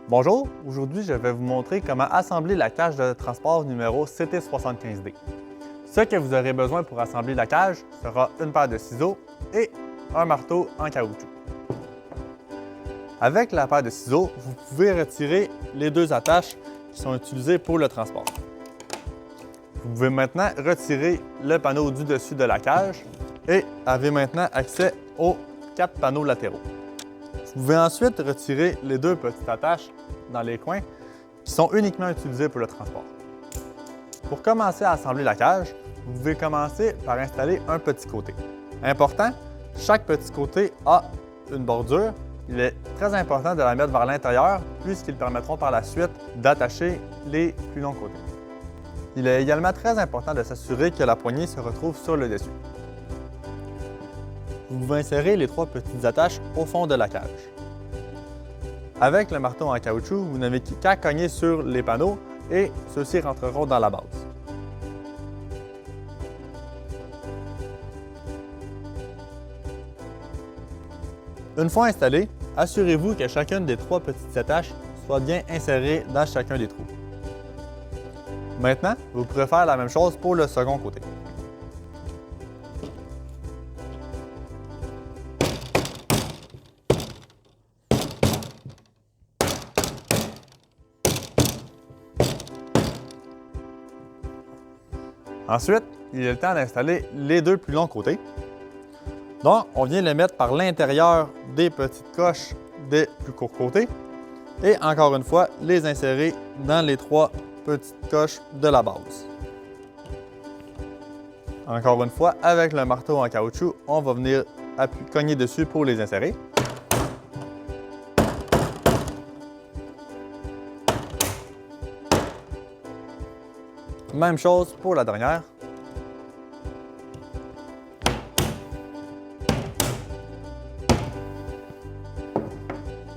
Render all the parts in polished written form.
Bonjour, aujourd'hui je vais vous montrer comment assembler la cage de transport numéro CT75D. Ce que vous aurez besoin pour assembler la cage sera une paire de ciseaux et un marteau en caoutchouc. Avec la paire de ciseaux, vous pouvez retirer les deux attaches qui sont utilisées pour le transport. Vous pouvez maintenant retirer le panneau du dessus de la cage et avez maintenant accès aux 4 panneaux latéraux. Vous pouvez ensuite retirer les deux petites attaches dans les coins qui sont uniquement utilisées pour le transport. Pour commencer à assembler la cage, vous pouvez commencer par installer un petit côté. Important, chaque petit côté a une bordure. Il est très important de la mettre vers l'intérieur puisqu'ils permettront par la suite d'attacher les plus longs côtés. Il est également très important de s'assurer que la poignée se retrouve sur le dessus. Vous pouvez insérer les 3 petites attaches au fond de la cage. Avec le marteau en caoutchouc, vous n'avez qu'à cogner sur les panneaux et ceux-ci rentreront dans la base. Une fois installé, assurez-vous que chacune des 3 petites attaches soit bien insérée dans chacun des trous. Maintenant, vous pourrez faire la même chose pour le second côté. Ensuite, il est le temps d'installer les deux plus longs côtés. Donc, on vient les mettre par l'intérieur des petites coches des plus courts côtés et encore une fois, les insérer dans les 3 petites coches de la base. Encore une fois, avec le marteau en caoutchouc, on va venir cogner dessus pour les insérer. Même chose pour la dernière.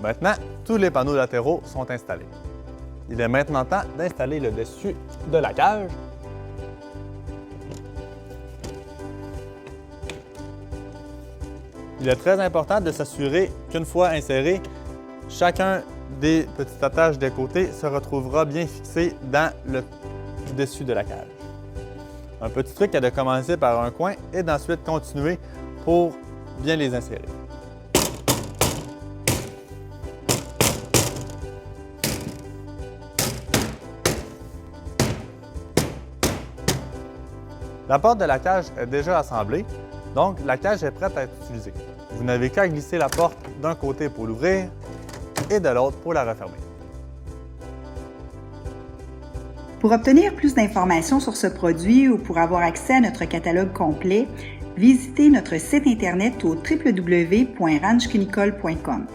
Maintenant, tous les panneaux latéraux sont installés. Il est maintenant temps d'installer le dessus de la cage. Il est très important de s'assurer qu'une fois inséré, chacun des petites attaches des côtés se retrouvera bien fixé dans le dessus de la cage. Un petit truc est de commencer par un coin et d'ensuite continuer pour bien les insérer. La porte de la cage est déjà assemblée, donc la cage est prête à être utilisée. Vous n'avez qu'à glisser la porte d'un côté pour l'ouvrir et de l'autre pour la refermer. Pour obtenir plus d'informations sur ce produit ou pour avoir accès à notre catalogue complet, visitez notre site Internet au www.ranchcunicole.com.